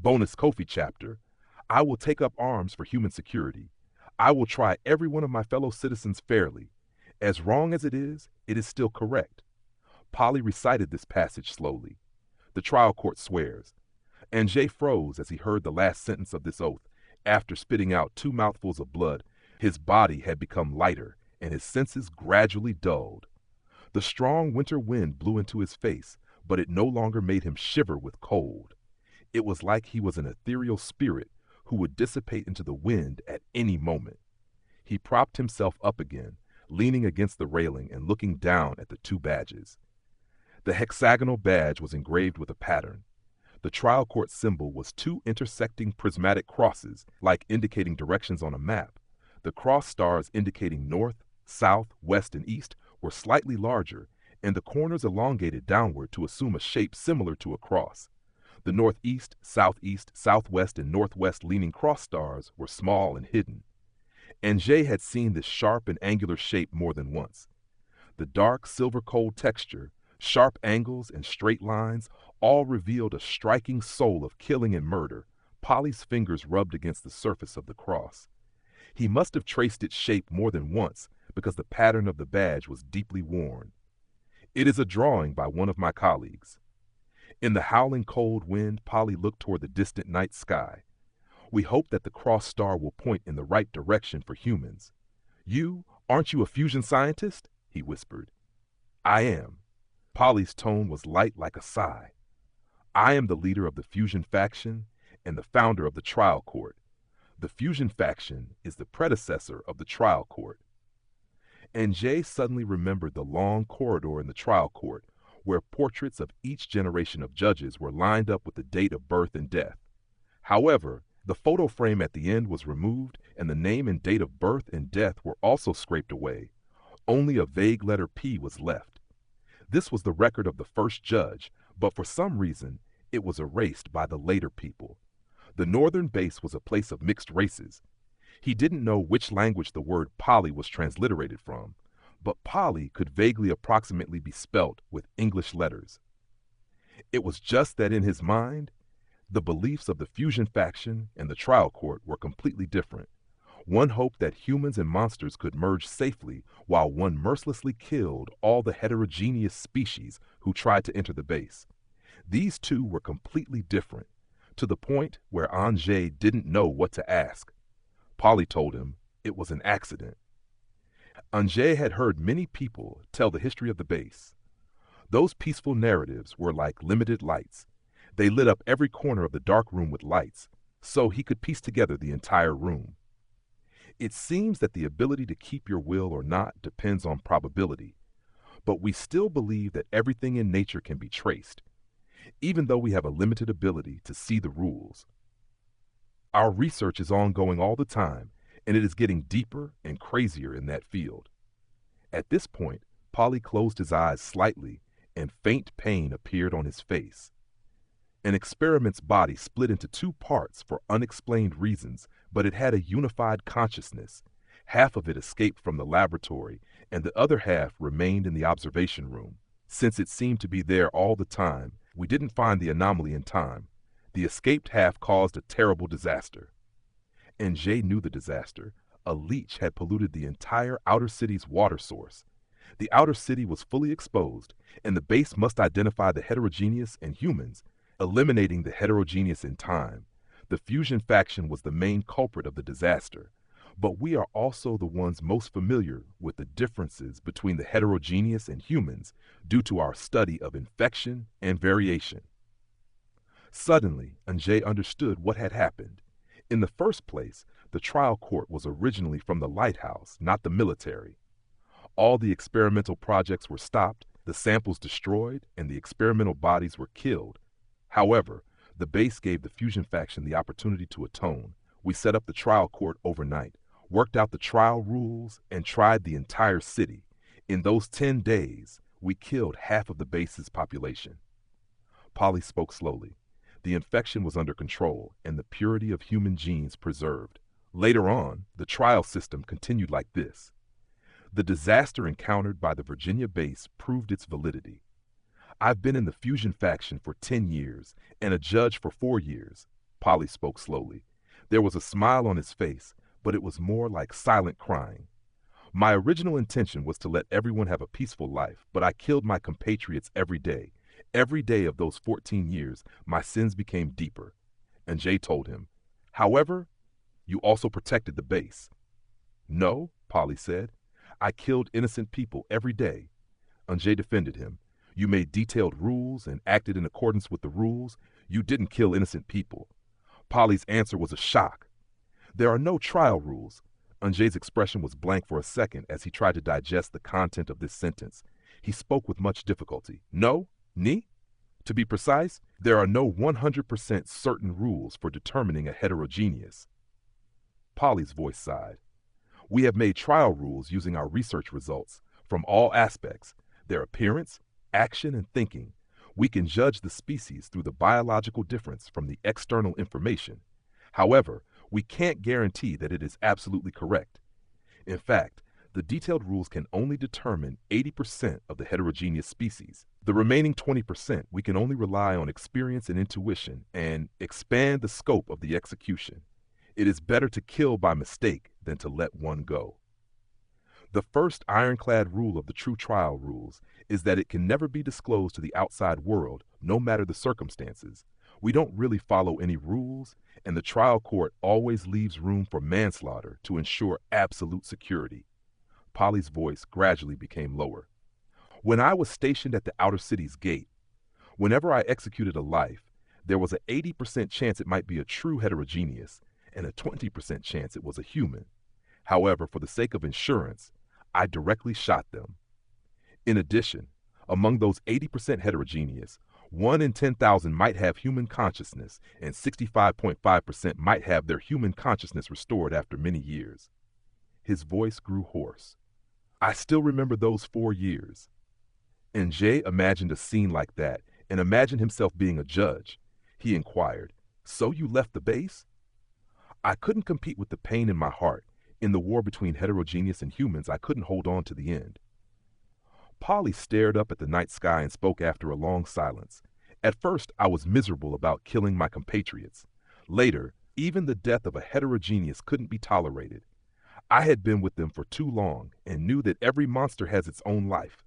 Bonus Kofi chapter. I will take up arms for human security. I will try every one of my fellow citizens fairly. As wrong as it is still correct. Polly recited this passage slowly. The trial court swears. And Jay froze as he heard the last sentence of this oath. After spitting out 2 mouthfuls of blood, his body had become lighter and his senses gradually dulled. The strong winter wind blew into his face, but it no longer made him shiver with cold. It was like he was an ethereal spirit who would dissipate into the wind at any moment. He propped himself up again, leaning against the railing and looking down at the 2 badges. The hexagonal badge was engraved with a pattern. The trial court symbol was 2 intersecting prismatic crosses, like indicating directions on a map. The cross stars indicating north, south, west, and east were slightly larger, and the corners elongated downward to assume a shape similar to a cross. The northeast, southeast, southwest, and northwest leaning cross stars were small and hidden. And Jay had seen this sharp and angular shape more than once. The dark silver cold texture, sharp angles, and straight lines all revealed a striking soul of killing and murder. Polly's fingers rubbed against the surface of the cross. He must have traced its shape more than once because the pattern of the badge was deeply worn. It is a drawing by one of my colleagues. In the howling cold wind, Polly looked toward the distant night sky. We hope that the cross star will point in the right direction for humans. Aren't you a fusion scientist? He whispered. I am. Polly's tone was light like a sigh. I am the leader of the fusion faction and the founder of the trial court. The fusion faction is the predecessor of the trial court. And Jay suddenly remembered the long corridor in the trial court where portraits of each generation of judges were lined up with the date of birth and death. However, the photo frame at the end was removed and the name and date of birth and death were also scraped away. Only a vague letter P was left. This was the record of the first judge, but for some reason, it was erased by the later people. The northern base was a place of mixed races. He didn't know which language the word Polly was transliterated from, but Polly could vaguely approximately be spelt with English letters. It was just that in his mind, the beliefs of the fusion faction and the trial court were completely different. One hoped that humans and monsters could merge safely, while one mercilessly killed all the heterogeneous species who tried to enter the base. These two were completely different, to the point where Anjay didn't know what to ask. Polly told him it was an accident. Anjay had heard many people tell the history of the base. Those peaceful narratives were like limited lights. They lit up every corner of the dark room with lights, so he could piece together the entire room. It seems that the ability to keep your will or not depends on probability, but we still believe that everything in nature can be traced, even though we have a limited ability to see the rules. Our research is ongoing all the time, and it is getting deeper and crazier in that field. At this point, Polly closed his eyes slightly, and faint pain appeared on his face. An experiment's body split into 2 parts for unexplained reasons, but it had a unified consciousness. Half of it escaped from the laboratory, and the other half remained in the observation room. Since it seemed to be there all the time, we didn't find the anomaly in time. The escaped half caused a terrible disaster. And Jay knew the disaster. A leech had polluted the entire outer city's water source. The outer city was fully exposed, and the base must identify the heterogeneous and humans, eliminating the heterogeneous in time. The fusion faction was the main culprit of the disaster, but we are also the ones most familiar with the differences between the heterogeneous and humans due to our study of infection and variation. Suddenly, Anjay understood what had happened. In the first place, the trial court was originally from the lighthouse, not the military. All the experimental projects were stopped, the samples destroyed, and the experimental bodies were killed. However, the base gave the fusion faction the opportunity to atone. We set up the trial court overnight, worked out the trial rules, and tried the entire city. In those 10 days, we killed half of the base's population. Polly spoke slowly. The infection was under control, and the purity of human genes preserved. Later on, the trial system continued like this. The disaster encountered by the Virginia base proved its validity. I've been in the fusion faction for 10 years and a judge for 4 years. Polly spoke slowly. There was a smile on his face, but it was more like silent crying. My original intention was to let everyone have a peaceful life, but I killed my compatriots every day. Every day of those 14 years, my sins became deeper. And Jay told him, however, you also protected the base. No, Polly said. I killed innocent people every day. Anjay defended him. You made detailed rules and acted in accordance with the rules. You didn't kill innocent people. Polly's answer was a shock. There are no trial rules. Anjay's expression was blank for a second as he tried to digest the content of this sentence. He spoke with much difficulty. No? Ni? To be precise, there are no 100% certain rules for determining a heterogeneous. Polly's voice sighed. We have made trial rules using our research results from all aspects, their appearance, action, and thinking. We can judge the species through the biological difference from the external information. However, we can't guarantee that it is absolutely correct. In fact, the detailed rules can only determine 80% of the heterogeneous species. The remaining 20% we can only rely on experience and intuition and expand the scope of the execution. It is better to kill by mistake than to let one go. The first ironclad rule of the true trial rules is that it can never be disclosed to the outside world, no matter the circumstances. We don't really follow any rules, and the trial court always leaves room for manslaughter to ensure absolute security. Polly's voice gradually became lower. When I was stationed at the outer city's gate, whenever I executed a life, there was an 80% chance it might be a true heterogeneous and a 20% chance it was a human. However, for the sake of insurance, I directly shot them. In addition, among those 80% heterogeneous, 1 in 10,000 might have human consciousness, and 65.5% might have their human consciousness restored after many years. His voice grew hoarse. I still remember those 4 years. And Jay imagined a scene like that and imagined himself being a judge. He inquired, "So you left the base?" I couldn't compete with the pain in my heart. In the war between heterogeneous and humans, I couldn't hold on to the end. Polly stared up at the night sky and spoke after a long silence. At first, I was miserable about killing my compatriots. Later, even the death of a heterogeneous couldn't be tolerated. I had been with them for too long and knew that every monster has its own life.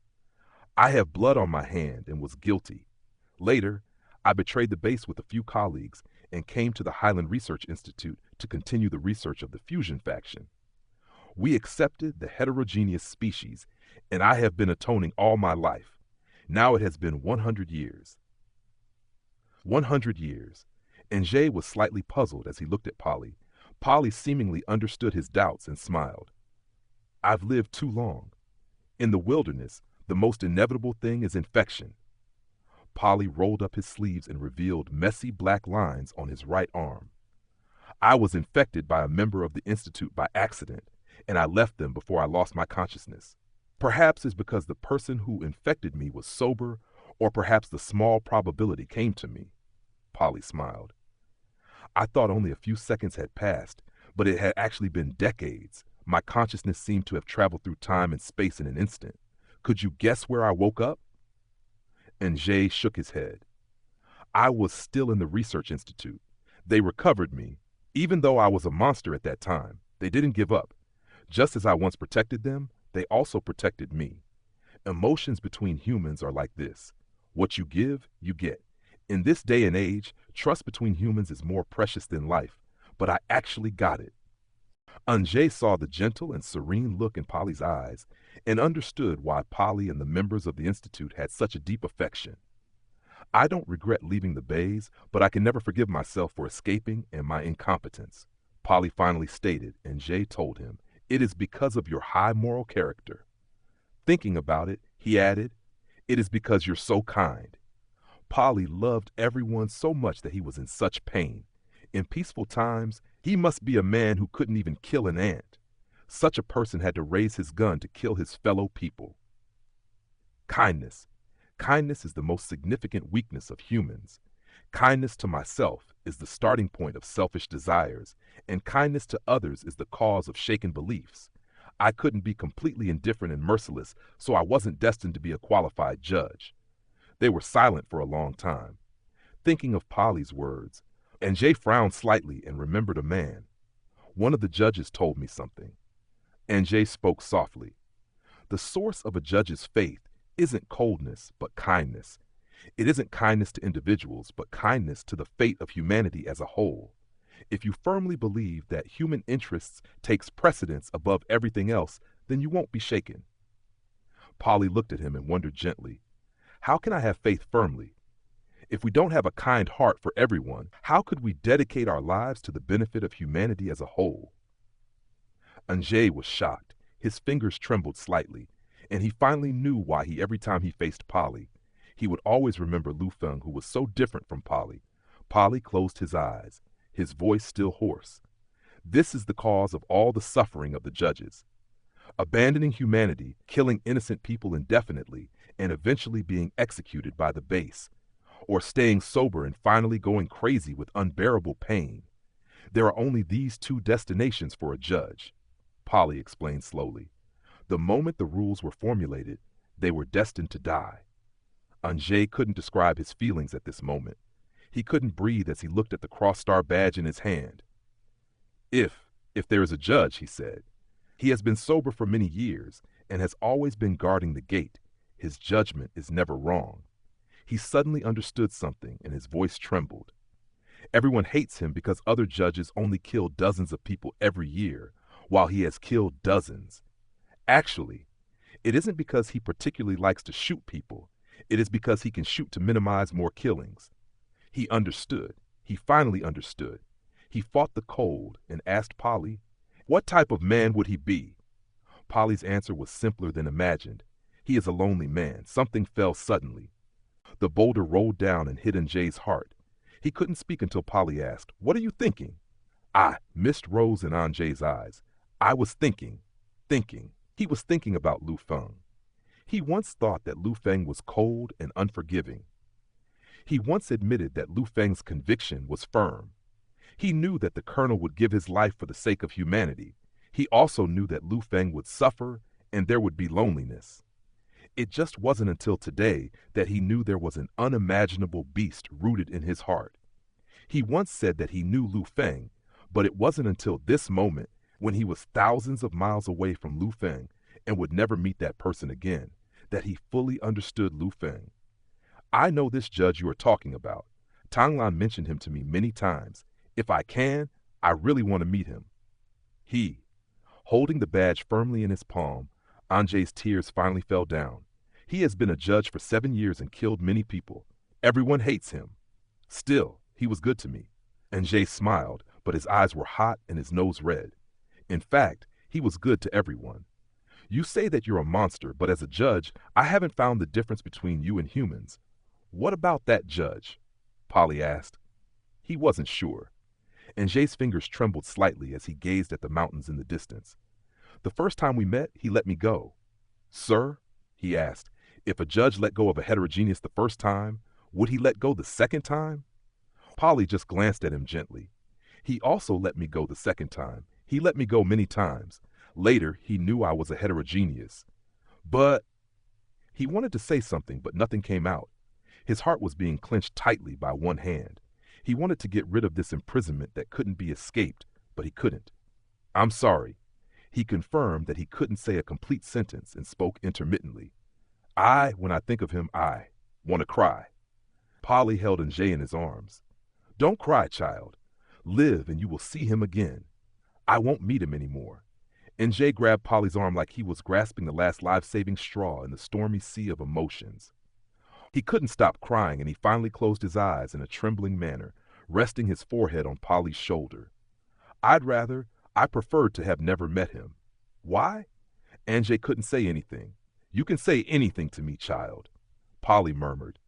I have blood on my hand and was guilty. Later, I betrayed the base with a few colleagues and came to the Highland Research Institute to continue the research of the fusion faction. We accepted the heterogeneous species, and I have been atoning all my life. Now it has been 100 years. 100 years. And Jay was slightly puzzled as he looked at Polly. Polly seemingly understood his doubts and smiled. I've lived too long. In the wilderness, the most inevitable thing is infection. Polly rolled up his sleeves and revealed messy black lines on his right arm. I was infected by a member of the Institute by accident, and I left them before I lost my consciousness. Perhaps it's because the person who infected me was sober, or perhaps the small probability came to me. Polly smiled. I thought only a few seconds had passed, but it had actually been decades. My consciousness seemed to have traveled through time and space in an instant. Could you guess where I woke up? And Jay shook his head. I was still in the research institute. They recovered me. Even though I was a monster at that time, they didn't give up. Just as I once protected them, they also protected me. Emotions between humans are like this. What you give, you get. In this day and age, trust between humans is more precious than life, but I actually got it. Anjay saw the gentle and serene look in Polly's eyes and understood why Polly and the members of the Institute had such a deep affection. I don't regret leaving the bays, but I can never forgive myself for escaping and my incompetence, Polly finally stated, and Jay told him, it is because of your high moral character. Thinking about it, he added, it is because you're so kind. Polly loved everyone so much that he was in such pain. In peaceful times, he must be a man who couldn't even kill an ant. Such a person had to raise his gun to kill his fellow people. Kindness. Kindness is the most significant weakness of humans. Kindness to myself is the starting point of selfish desires, and kindness to others is the cause of shaken beliefs. I couldn't be completely indifferent and merciless, so I wasn't destined to be a qualified judge. They were silent for a long time. Thinking of Polly's words, And Jay frowned slightly and remembered a man. One of the judges told me something. And Jay spoke softly. The source of a judge's faith isn't coldness, but kindness. It isn't kindness to individuals, but kindness to the fate of humanity as a whole. If you firmly believe that human interests takes precedence above everything else, then you won't be shaken. Polly looked at him and wondered gently, how can I have faith firmly? If we don't have a kind heart for everyone, how could we dedicate our lives to the benefit of humanity as a whole? Anjay was shocked. His fingers trembled slightly, and he finally knew why every time he faced Polly, he would always remember Lu Feng, who was so different from Polly. Polly closed his eyes, his voice still hoarse. This is the cause of all the suffering of the judges. Abandoning humanity, killing innocent people indefinitely, and eventually being executed by the base, or staying sober and finally going crazy with unbearable pain. There are only these two destinations for a judge, Polly explained slowly. The moment the rules were formulated, they were destined to die. Anjay couldn't describe his feelings at this moment. He couldn't breathe as he looked at the cross-star badge in his hand. If there is a judge, he said. He has been sober for many years and has always been guarding the gate. His judgment is never wrong. He suddenly understood something and his voice trembled. Everyone hates him because other judges only kill dozens of people every year, while he has killed dozens. Actually, it isn't because he particularly likes to shoot people. It is because he can shoot to minimize more killings. He understood. He finally understood. He fought the cold and asked Polly, what type of man would he be? Polly's answer was simpler than imagined. He is a lonely man. Something fell suddenly. The boulder rolled down and hit Anjay's heart. He couldn't speak until Polly asked, what are you thinking? Mist rose in Anjay's eyes. I was thinking. He was thinking about Lu Feng. He once thought that Lu Feng was cold and unforgiving. He once admitted that Lu Feng's conviction was firm. He knew that the colonel would give his life for the sake of humanity. He also knew that Lu Feng would suffer and there would be loneliness. It just wasn't until today that he knew there was an unimaginable beast rooted in his heart. He once said that he knew Lu Feng, but it wasn't until this moment, when he was thousands of miles away from Lu Feng and would never meet that person again, that he fully understood Lu Feng. I know this judge you are talking about. Tanglan mentioned him to me many times. If I can, I really want to meet him. Holding the badge firmly in his palm, Anjay's tears finally fell down. He has been a judge for 7 years and killed many people. Everyone hates him. Still, he was good to me. Anjay smiled, but his eyes were hot and his nose red. In fact, he was good to everyone. You say that you're a monster, but as a judge, I haven't found the difference between you and humans. What about that judge? Polly asked. He wasn't sure. Anjay's fingers trembled slightly as he gazed at the mountains in the distance. The first time we met, he let me go. Sir, he asked, if a judge let go of a heterogeneous the first time, would he let go the second time? Polly just glanced at him gently. He also let me go the second time. He let me go many times. Later, he knew I was a heterogeneous. But he wanted to say something, but nothing came out. His heart was being clenched tightly by one hand. He wanted to get rid of this imprisonment that couldn't be escaped, but he couldn't. I'm sorry. He confirmed that he couldn't say a complete sentence and spoke intermittently. When I think of him, I want to cry. Polly held Anjay in his arms. Don't cry, child. Live and you will see him again. I won't meet him anymore. Anjay grabbed Polly's arm like he was grasping the last life-saving straw in the stormy sea of emotions. He couldn't stop crying, and he finally closed his eyes in a trembling manner, resting his forehead on Polly's shoulder. I preferred to have never met him. Why? Anjay couldn't say anything. You can say anything to me, child. Polly murmured.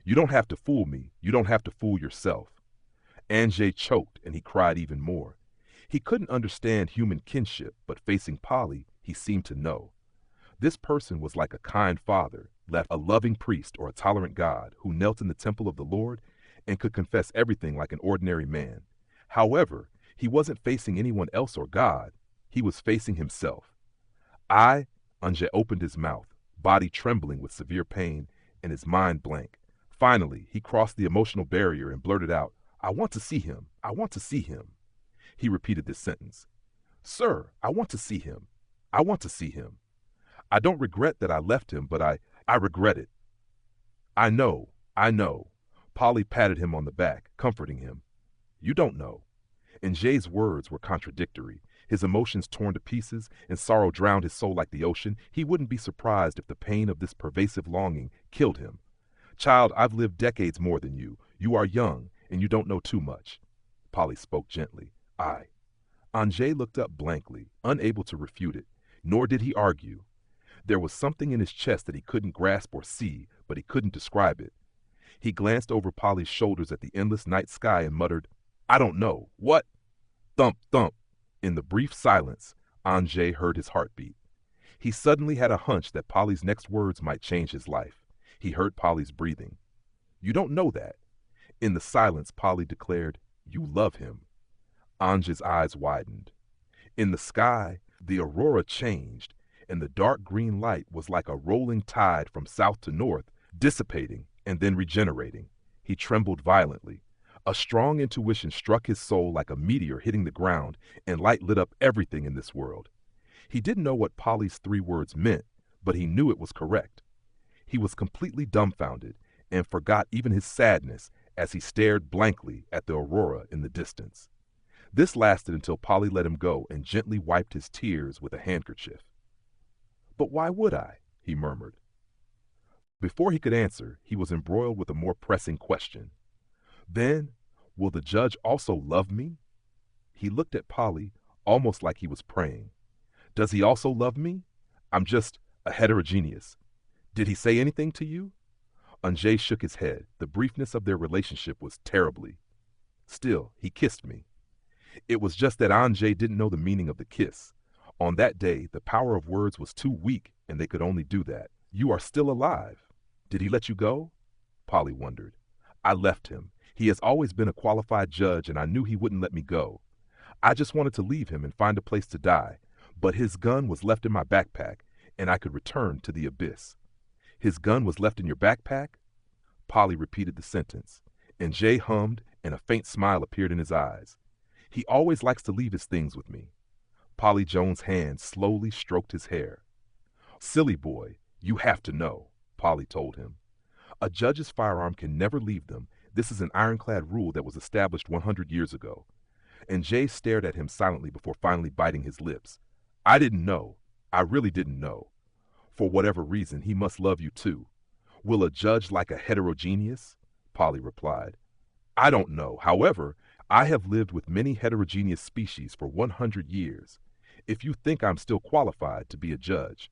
You don't have to fool me. You don't have to fool yourself. Anjay choked, and he cried even more. He couldn't understand human kinship, but facing Polly, he seemed to know. This person was like a kind father, a loving priest or a tolerant God who knelt in the temple of the Lord and could confess everything like an ordinary man. However, he wasn't facing anyone else or God. He was facing himself. Anjay opened his mouth, body trembling with severe pain and his mind blank. Finally, he crossed the emotional barrier and blurted out, I want to see him. I want to see him. He repeated this sentence. Sir, I want to see him. I want to see him. I don't regret that I left him, but I regret it. I know, I know. Polly patted him on the back, comforting him. You don't know. And Jay's words were contradictory. His emotions torn to pieces, and sorrow drowned his soul like the ocean. He wouldn't be surprised if the pain of this pervasive longing killed him. Child, I've lived decades more than you. You are young, and you don't know too much. Polly spoke gently. Anjay looked up blankly, unable to refute it, nor did he argue. There was something in his chest that he couldn't grasp or see, but he couldn't describe it. He glanced over Polly's shoulders at the endless night sky and muttered, I don't know. What? Thump, thump. In the brief silence, Anjay heard his heartbeat. He suddenly had a hunch that Polly's next words might change his life. He heard Polly's breathing. You don't know that. In the silence, Polly declared, You love him. Anjay's eyes widened. In the sky, the aurora changed, and the dark green light was like a rolling tide from south to north, dissipating and then regenerating. He trembled violently. A strong intuition struck his soul like a meteor hitting the ground, and light lit up everything in this world. He didn't know what Polly's 3 words meant, but he knew it was correct. He was completely dumbfounded and forgot even his sadness as he stared blankly at the aurora in the distance. This lasted until Polly let him go and gently wiped his tears with a handkerchief. But why would I? He murmured. Before he could answer, he was embroiled with a more pressing question. Then, will the judge also love me? He looked at Polly, almost like he was praying. Does he also love me? I'm just a heterogeneous. Did he say anything to you? Anjay shook his head. The briefness of their relationship was terribly. Still, he kissed me. It was just that Anjay didn't know the meaning of the kiss. On that day, the power of words was too weak, and they could only do that. You are still alive. Did he let you go? Polly wondered. I left him. He has always been a qualified judge, and I knew he wouldn't let me go. I just wanted to leave him and find a place to die, but his gun was left in my backpack, and I could return to the abyss. His gun was left in your backpack? Polly repeated the sentence, and Jay hummed, and a faint smile appeared in his eyes. He always likes to leave his things with me. Polly Jones' hand slowly stroked his hair. Silly boy, you have to know, Polly told him. A judge's firearm can never leave them. This is an ironclad rule that was established 100 years ago. And Jay stared at him silently before finally biting his lips. I didn't know. I really didn't know. For whatever reason, he must love you too. Will a judge like a heterogeneous? Polly replied. I don't know. However, I have lived with many heterogeneous species for 100 years. If you think I'm still qualified to be a judge.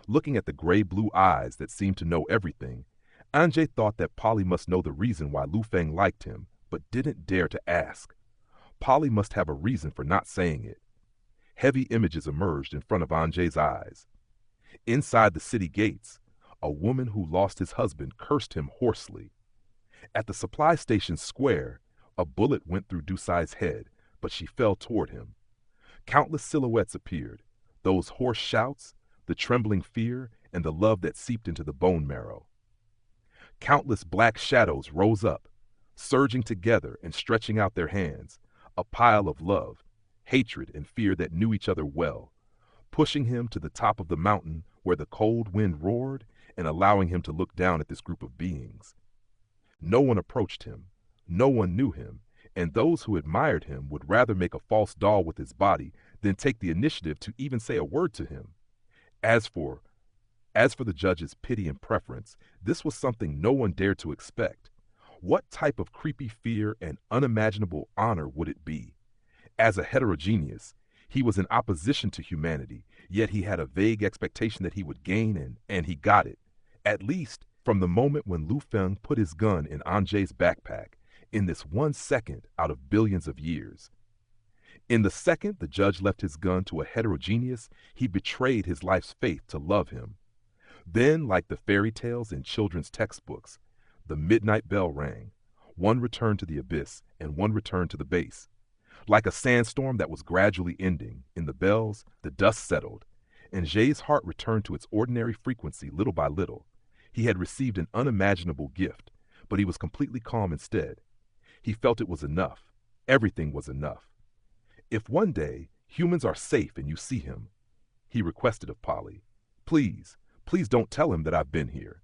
Looking at the gray-blue eyes that seemed to know everything, Anjay thought that Polly must know the reason why Lu Feng liked him, but didn't dare to ask. Polly must have a reason for not saying it. Heavy images emerged in front of Anjay's eyes. Inside the city gates, a woman who lost his husband cursed him hoarsely. At the supply station square, a bullet went through Dusai's head, but she fell toward him. Countless silhouettes appeared, those hoarse shouts, the trembling fear, and the love that seeped into the bone marrow. Countless black shadows rose up, surging together and stretching out their hands, a pile of love, hatred, and fear that knew each other well, pushing him to the top of the mountain where the cold wind roared and allowing him to look down at this group of beings. No one approached him, no one knew him, and those who admired him would rather make a false doll with his body than take the initiative to even say a word to him. As for the judge's pity and preference, this was something no one dared to expect. What type of creepy fear and unimaginable honor would it be? As a heterogeneous, he was in opposition to humanity, yet he had a vague expectation that he would gain, and he got it. At least from the moment when Lu Feng put his gun in Anjay's backpack, in this 1 second out of billions of years. In the second the judge left his gun to a heterogeneous, he betrayed his life's faith to love him. Then, like the fairy tales in children's textbooks, the midnight bell rang. One returned to the abyss, and one returned to the base. Like a sandstorm that was gradually ending, in the bells, the dust settled, and Jay's heart returned to its ordinary frequency little by little. He had received an unimaginable gift, but he was completely calm instead. He felt it was enough. Everything was enough. If one day humans are safe and you see him, he requested of Polly, please, please don't tell him that I've been here.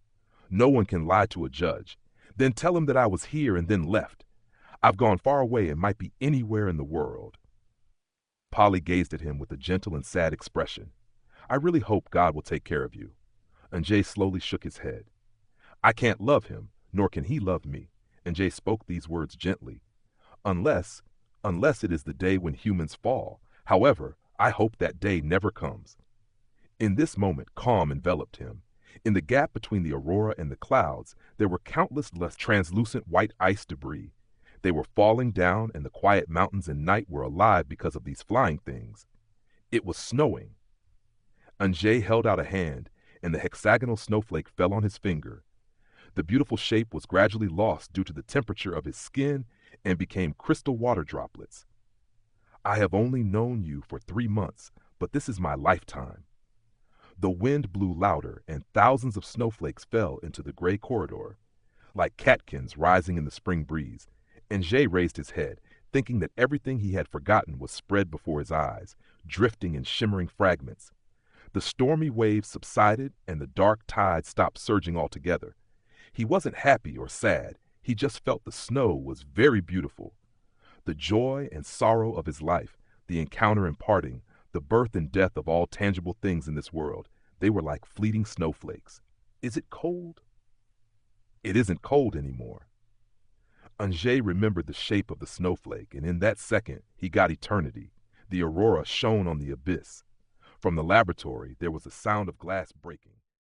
No one can lie to a judge. Then tell him that I was here and then left. I've gone far away and might be anywhere in the world. Polly gazed at him with a gentle and sad expression. I really hope God will take care of you. And Jay slowly shook his head. I can't love him, nor can he love me. And Jay spoke these words gently. Unless it is the day when humans fall. However, I hope that day never comes. In this moment, calm enveloped him. In the gap between the aurora and the clouds, there were countless less translucent white ice debris. They were falling down, and the quiet mountains and night were alive because of these flying things. It was snowing. Anjay held out a hand, and the hexagonal snowflake fell on his finger. The beautiful shape was gradually lost due to the temperature of his skin and became crystal water droplets. I have only known you for 3 months, but this is my lifetime. The wind blew louder, and thousands of snowflakes fell into the gray corridor, like catkins rising in the spring breeze, and Jay raised his head, thinking that everything he had forgotten was spread before his eyes, drifting in shimmering fragments. The stormy waves subsided, and the dark tide stopped surging altogether. He wasn't happy or sad. He just felt the snow was very beautiful. The joy and sorrow of his life, the encounter and parting, the birth and death of all tangible things in this world, they were like fleeting snowflakes. Is it cold? It isn't cold anymore. Anjay remembered the shape of the snowflake, and in that second, he got eternity. The aurora shone on the abyss. From the laboratory, there was a sound of glass breaking.